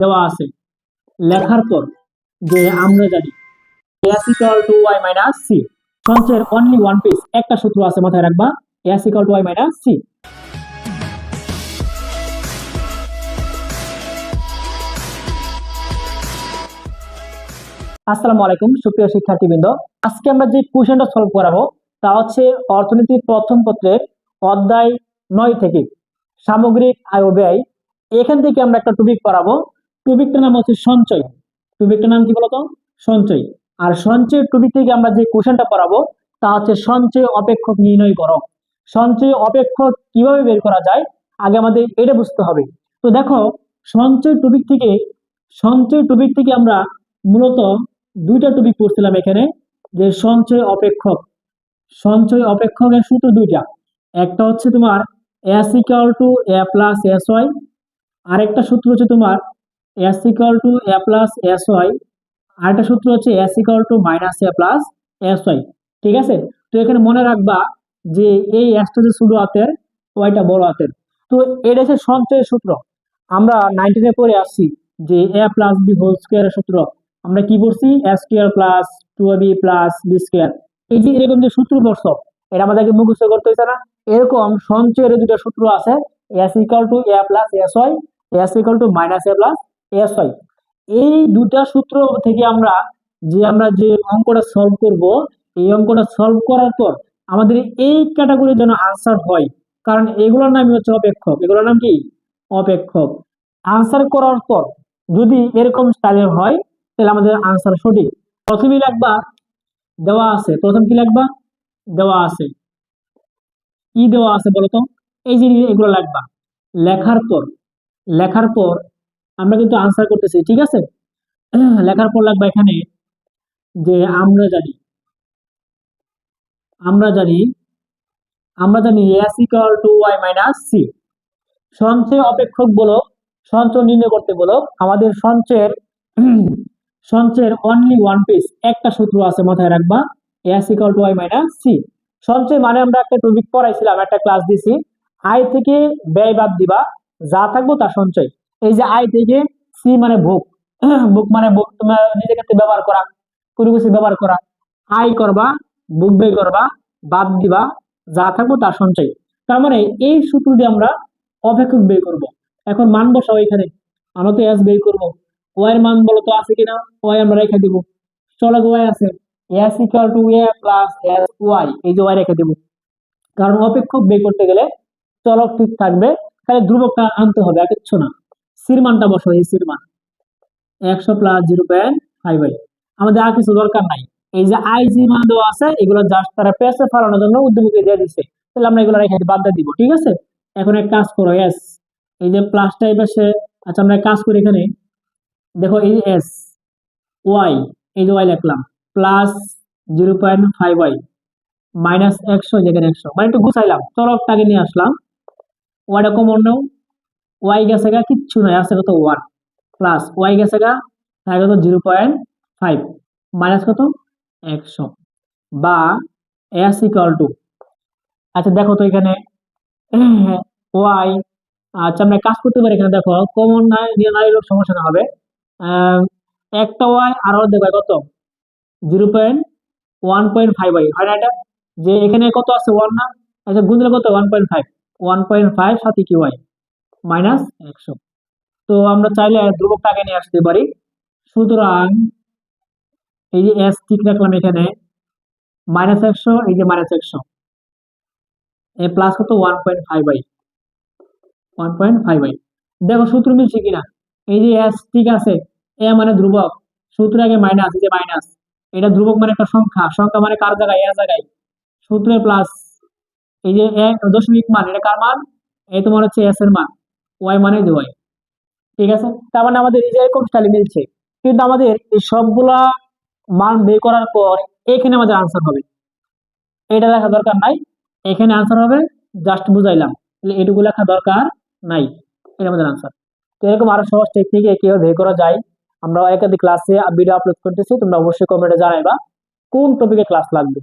দেওয়া আছে। লেখার পর যে আমরা জানি s equal two y minus c, সঞ্চয়ের অনলি ওয়ান পিস একটা সূত্র আছে, মাথায় রাখবা, s equal two y minus c। আসসালামু আলাইকুম সুপ্রিয় শিক্ষার্থীবৃন্দ, আজকে আমরা যে কোশ্চেনটা সলভ করাবো তা হচ্ছে অর্থনীতির প্রথম পত্রের অধ্যায় 9 থেকে সামগ্রিক আয় ও ব্যয়। এখান থেকে আমরা একটা টপিক পড়াবো। টপিকটার নাম হচ্ছে সঞ্চয়। টপিকটার নাম কি বলতো? সঞ্চয়। আর সঞ্চয়ের টপিক থেকে আমরা যে কোশ্চেনটা পড়াবো তা হচ্ছে সঞ্চয় অপেক্ষক নির্ণয় করো। সঞ্চয় অপেক্ষক কিভাবে বের করা যায় আগে আমাদের এটা বুঝতে হবে। তো দেখো, সঞ্চয় টপিক থেকে আমরা মূলত দুইটা টপিক পড়ছিলাম এখানে, যে সঞ্চয় অপেক্ষকের সূত্র দুইটা। একটা হচ্ছে তোমার s equal to a plus S Y, আরেকটা সূত্র হচ্ছে তোমার s equal to a plus S Y, আরেকটা সূত্র হচ্ছে s equal to minus a plus S Y. ঠিক আছে? তো এখানে মনে রাখবা যে এই এসটা যে ছোট হাতের, ওয়াইটা বড় হাতের। তো এটা হচ্ছে সঞ্চয়ের সূত্র। আমরা 19-এ পড়ে আসছি যে a প্লাস বি হোল স্কোয়ারের সূত্র। আমরা কি পড়ছি? a square plus 2ab plus B square. এই যে এরকম যে সূত্র পড়ছো, এটা আমাদেরকে মুখস্থ করতে হয়েছে না? এরকম সঞ্চয়ের দুটো সূত্র আছে, s equal to a plus S Y, s equal to minus a plus S Y. এই দুটা সূত্র থেকে আমরা যে অঙ্কটা সলভ করব, এই অঙ্কটা সলভ করার পর আমাদের এই ক্যাটাগরির জন্য আনসার হয়, কারণ এগুলোর নামই হচ্ছে অপেক্ষক। এগুলোর নাম কি? অপেক্ষক। আনসার করার পর যদি এরকম স্টাইলের হয় তাহলে আমাদের আনসার সঠিক। প্রথমেই লাগবা দেওয়া আছে। প্রথম কি লাগবা? দেওয়া আছে। কি দেওয়া আছে বলতো? এই যে এগুলো লাগবা। লেখার পর আমরা কিন্তু আনসার করতেছি, ঠিক আছে? লেখার পর লাগবে এখানে যে আমরা জানি s equal two y minus c। সঞ্চয় অপেক্ষক বলো, সঞ্চয় নির্ণয় করতে বলো, আমাদের সঞ্চয়ের অনলি ওয়ান পিস একটা সূত্র আছে, মাথায় রাখবা, s equal two y minus c। সঞ্চয় মানে আমরা একটা টপিক পড়াইছিলাম, একটা ক্লাস দিছি, আয় থেকে ব্যয় বাদ দিবা, যা থাকবো তা সঞ্চয়। এই যে আয় থেকে, সি মানে ভোগ, ভোগ মানে ভোগ, তোমার নিজের ক্ষেত্রে ব্যবহার করা, কোনো কিছু ব্যবহার করা, আয় করবা, ভোগ ব্যয় করবা, বাদ দিবা, যা থাকবো তা সঞ্চয়। তার মানে এই সূত্র দিয়ে আমরা অপেক্ষক বের করব। এখন মান বসাও এখানে। আমরা তো এস বের করবো, ওয়াই এর মান বলো তো আছে কিনা? ওয়াই আমরা রেখে দিব। চলো, ওয়াই আছে, S equal to A plus S Y, এই যে ওয়াই রেখে দিব। কারণ অপেক্ষক বের করতে গেলে চলক ঠিক থাকবে, তাহলে ধ্রুবকটা আনতে হবে, আর কিচ্ছু না। সির মানটা বসো, এই সির মান 100 প্লাস 0.5। আমাদের আর কিছু দরকার নাই। এই যে আই জি মান দেওয়া আছে, এগুলো জাস্ট তারা পেসে ফেলানোর জন্য উদ্যোগীকে দিয়ে দিচ্ছে, তাহলে আমরা এগুলো রেখে বাদ দিয়ে দিব, ঠিক আছে? এখন এক কাজ করো, এস, এই যে প্লাস টাইপ আসে, আচ্ছা আমরা এক কাজ করি এখানে, দেখো এই এস ওয়াই, এই যে ওয়াই লিখলাম, প্লাস 0.5 ওয়াই মাইনাস 100, যেখানে 100 মানে একটু গুছাইলাম, চলকটাকে নিয়ে আসলাম, ওয়াইটা কমন নাও, ওয়াই গেছে গা, কিচ্ছু নয়, আছে কত? 1 প্লাস ওয়াই গেছে গা, তাই কত? 0.5 মাইনাস কত? 100, বা এস ইকুয়াল টু, আচ্ছা দেখো তো এখানে ওয়াই, আচ্ছা আমরা কাজ করতে পারি এখানে, দেখো কমন নাই নিয়ে নাই, সমস্যা না হবে। একটা ওয়াই আর অর্ধেক হয় কত? 0.1.5 হয় না এটা? যে এখানে কত আছে? 1 না? আচ্ছা গুণ দিলে কত? 1.5, 1.5 সাথে কি ওয়াই মাইনাস 100। তো আমরা চাইলে ধ্রুবকটাকে নিয়ে আসতে পারি। সুতরাং এই যে এস ঠিক রাখলাম এখানে, মাইনাস 100, এই যে মাইনাস 100, এ প্লাস কত? 1.5 বাই। দেখো সূত্র মিলছে কিনা? এই যে এস ঠিক আছে, এ মানে ধ্রুবক, সূত্র আগে মাইনাস, এই যে মাইনাস, এটা ধ্রুবক মানে একটা সংখ্যা, সংখ্যা মানে কার জায়গায়? এর জায়গায়, সূত্রে প্লাস, এই যে দশমিক মান, এটা কার মান? এই তোমার হচ্ছে এস এর মান, ওয়াই মানে যে ওয়াই। ঠিক আছে? তার মানে আমাদের এই যে এরকম স্টাইলে মিলছে, কিন্তু আমাদের এই সবগুলা মান বের করার পর এখানে আমাদের আনসার হবে, এটা লেখা দরকার নাই, এখানে আনসার হবে, জাস্ট বুঝাইলাম, তাহলে এটুকু লেখা দরকার নাই, এটা আমাদের আনসার। তো এরকম আরো সহজ টেকনিকে কিভাবে বের করা যায় আমরা একাধিক ক্লাসে ভিডিও আপলোড করতেছি, তোমরা অবশ্যই কমেন্টে জানাইবা কোন টপিকে ক্লাস লাগবে।